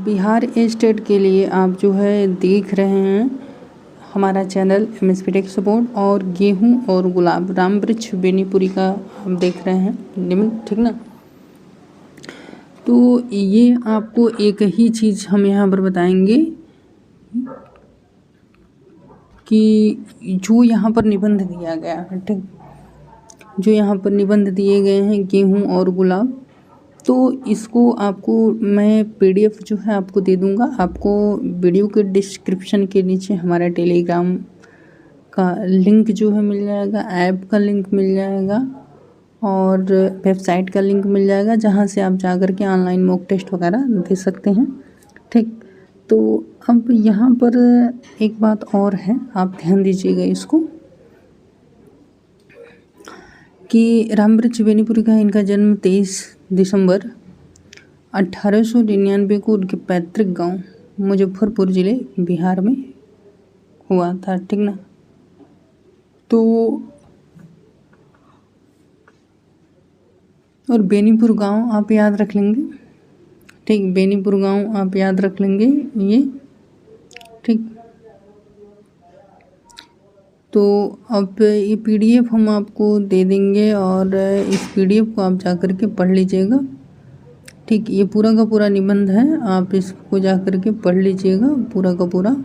Bihar state के लिए आप जो है देख रहे हैं हमारा चैनल MSP टेक सपोर्ट, और गेहूं और गुलाब रामवृक्ष बेनीपुरी का हम देख रहे हैं निम्न, ठीक ना। तो ये आपको एक ही चीज़ हम यहाँ पर बताएंगे कि जो यहाँ पर निबंध दिया गया है, ठीक, जो यहाँ पर निबंध दिए गए हैं गेहूं और गुलाब, तो इसको आपको मैं PDF जो है आपको दे दूँगा। आपको वीडियो के डिस्क्रिप्शन के नीचे हमारा टेलीग्राम का लिंक जो है मिल जाएगा, ऐप का लिंक मिल जाएगा और वेबसाइट का लिंक मिल जाएगा, जहाँ से आप जाकर के ऑनलाइन मॉक टेस्ट वगैरह दे सकते हैं, ठीक। तो अब यहाँ पर एक बात और है, आप ध्यान दीजिएगा इसको, कि रामवृक्ष बेनीपुरी का इनका जन्म 23 दिसंबर 1899 को उनके पैतृक गांव मुजफ्फरपुर ज़िले बिहार में हुआ था, ठीक ना। तो और बेनीपुर गांव आप याद रख लेंगे, ठीक, बेनीपुर गांव आप याद रख लेंगे ये, ठीक। तो अब ये PDF हम आपको दे देंगे और इस PDF को आप जाकर के पढ़ लीजिएगा, ठीक। ये पूरा का पूरा निबंध है, आप इसको जाकर के पढ़ लीजिएगा पूरा का पूरा।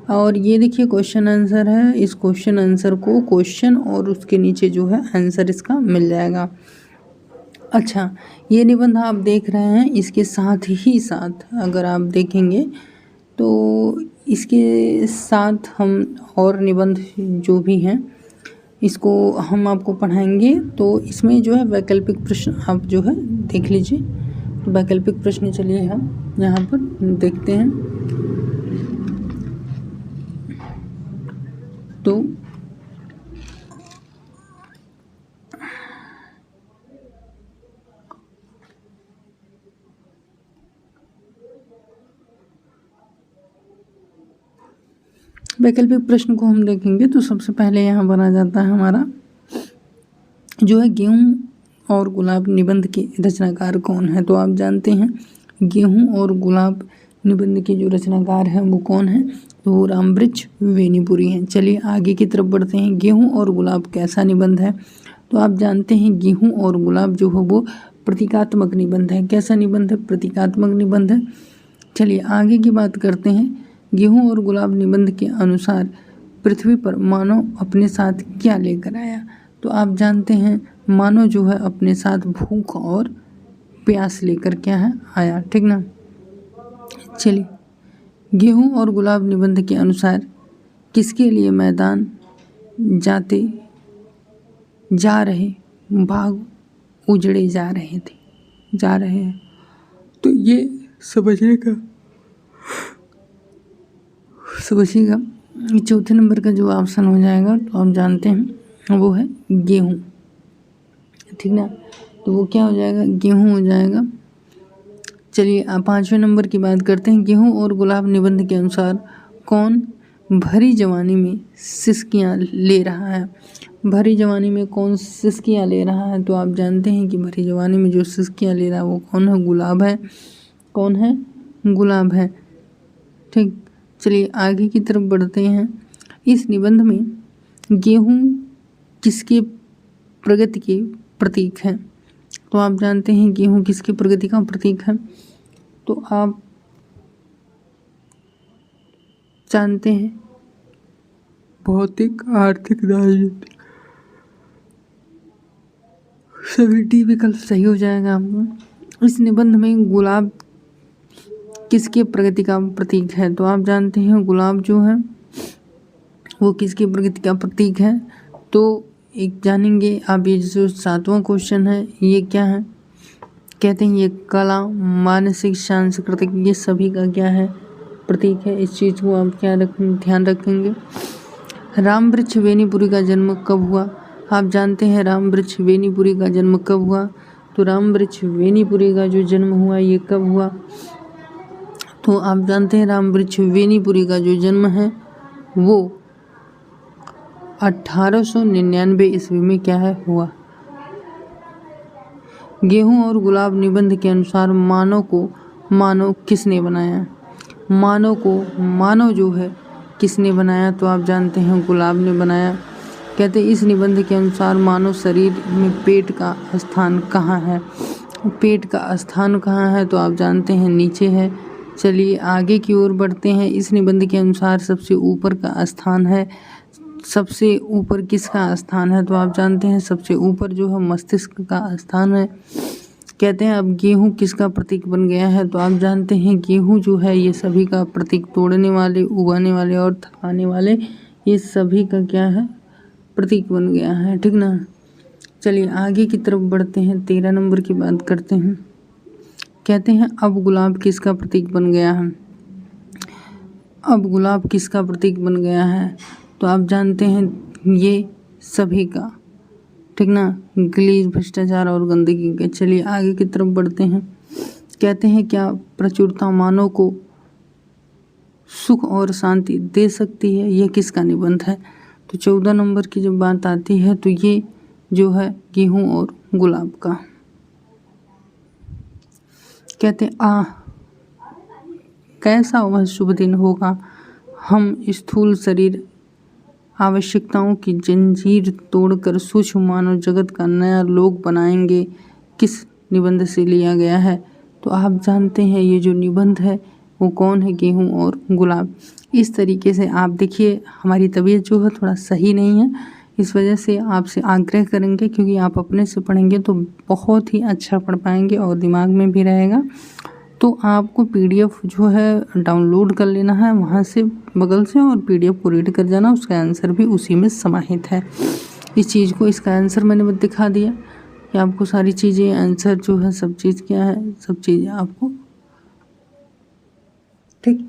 और ये देखिए क्वेश्चन आंसर है, इस क्वेश्चन आंसर को क्वेश्चन और उसके नीचे जो है आंसर इसका मिल जाएगा। अच्छा, ये निबंध आप देख रहे हैं, इसके साथ ही साथ अगर आप देखेंगे तो इसके साथ हम और निबंध जो भी हैं इसको हम आपको पढ़ाएंगे। तो इसमें जो है वैकल्पिक प्रश्न आप जो है देख लीजिए। तो वैकल्पिक प्रश्न चलिए हम यहाँ पर देखते हैं। तो वैकल्पिक प्रश्न को हम देखेंगे तो सबसे पहले यहाँ बना जाता है हमारा जो है गेहूं और गुलाब निबंध के रचनाकार कौन है। तो आप जानते हैं गेहूं और गुलाब निबंध के जो रचनाकार हैं वो कौन है, तो वो रामवृक्ष बेनीपुरी हैं। चलिए आगे की तरफ बढ़ते हैं। गेहूं और गुलाब कैसा निबंध है, तो आप जानते हैं गेहूं और गुलाब जो है वो प्रतीकात्मक निबंध है। कैसा निबंध है, प्रतीकात्मक निबंध है। चलिए आगे की बात करते हैं। गेहूं और गुलाब निबंध के अनुसार पृथ्वी पर मानव अपने साथ क्या लेकर आया। तो आप जानते हैं मानव जो है अपने साथ भूख और प्यास लेकर क्या है आया, ठीक ना। चलिए गेहूं और गुलाब निबंध के अनुसार किसके लिए मैदान जा रहे बाग उजड़े जा रहे हैं। तो ये समझिएगा चौथे नंबर का जो ऑप्शन हो जाएगा, तो आप जानते हैं वो है गेहूं, ठीक ना। तो वो क्या हो जाएगा, गेहूं हो जाएगा। चलिए आप पाँचवें नंबर की बात करते हैं। गेहूं और गुलाब निबंध के अनुसार कौन भरी जवानी में सिसकियां ले रहा है। भरी जवानी में कौन सिसकियां ले रहा है, तो आप जानते हैं कि भरी जवानी में जो सिसकियां ले रहा है वो कौन है, गुलाब है। कौन है, गुलाब है, ठीक। चलिए आगे की तरफ बढ़ते हैं। इस निबंध में गेहूं किसके प्रगति के प्रतीक है। तो आप जानते हैं गेहूं किसकी प्रगति का प्रतीक है, तो आप जानते हैं भौतिक, आर्थिक, राजनीतिक, सभी डी विकल्प सही हो जाएगा आपको। इस निबंध में गुलाब किसके प्रगति का प्रतीक है, तो आप जानते हैं गुलाब जो है वो किसकी प्रगति का प्रतीक है। तो एक जानेंगे आप, ये जो 7वां क्वेश्चन है ये क्या है, कहते हैं ये कला, मानसिक, सांस्कृतिक, ये सभी का क्या है, प्रतीक है। इस चीज़ को आप क्या ध्यान रखेंगे। रामवृक्ष बेनीपुरी का जन्म कब हुआ। आप जानते हैं रामवृक्ष बेनीपुरी का जन्म कब हुआ, तो रामवृक्ष बेनीपुरी का जो जन्म हुआ ये कब हुआ, तो आप जानते हैं रामवृक्ष बेनीपुरी का जो जन्म है वो 1899 ईस्वी में क्या है हुआ। गेहूं और गुलाब निबंध के अनुसार मानव को मानव किसने बनाया? मानव को मानव जो है किसने बनाया? तो आप जानते हैं गुलाब ने बनाया। कहते हैं इस निबंध के अनुसार मानव शरीर में पेट का स्थान कहाँ है? पेट का स्थान कहाँ है? तो आप जानते हैं नीचे है। चलिए आगे की ओर बढ़ते हैं। इस निबंध के अनुसार सबसे ऊपर का स्थान है, सबसे ऊपर किसका स्थान है? तो आप जानते हैं सबसे ऊपर जो है मस्तिष्क का स्थान है। कहते हैं अब गेहूँ किसका प्रतीक बन गया है? तो आप जानते हैं गेहूँ जो है ये सभी का प्रतीक, तोड़ने वाले, उगाने वाले और थकाने वाले, ये सभी का क्या है? प्रतीक बन गया है, ठीक ना। चलिए आगे की तरफ बढ़ते हैं, 13 नंबर की बात करते हैं। कहते हैं अब गुलाब किसका प्रतीक बन गया है? अब गुलाब किसका प्रतीक बन गया है? तो आप जानते हैं ये सभी का, ठीक ना, गलीज, भ्रष्टाचार और गंदगी के। चलिए आगे की तरफ बढ़ते हैं। कहते हैं क्या प्रचुरता मानव को सुख और शांति दे सकती है? यह किसका निबंध है? तो 14 नंबर की जब बात आती है तो ये जो है गेहूं और गुलाब का। कहते कैसा वह शुभ दिन होगा, हम स्थूल शरीर आवश्यकताओं की जंजीर तोड़कर सूक्ष्म मानव जगत का नया लोक बनाएंगे। किस निबंध से लिया गया है? तो आप जानते हैं ये जो निबंध है वो कौन है? गेहूं और गुलाब। इस तरीके से आप देखिए हमारी तबीयत जो है थोड़ा सही नहीं है, इस वजह से आपसे आग्रह करेंगे, क्योंकि आप अपने से पढ़ेंगे तो बहुत ही अच्छा पढ़ पाएंगे और दिमाग में भी रहेगा। तो आपको PDF जो है डाउनलोड कर लेना है वहाँ से बगल से, और PDF को रीड कर जाना, उसका आंसर भी उसी में समाहित है। इस चीज़ को, इसका आंसर मैंने दिखा दिया कि आपको सारी चीज़ें, आंसर जो है सब चीज़ क्या है, सब चीज़ें आपको, ठीक।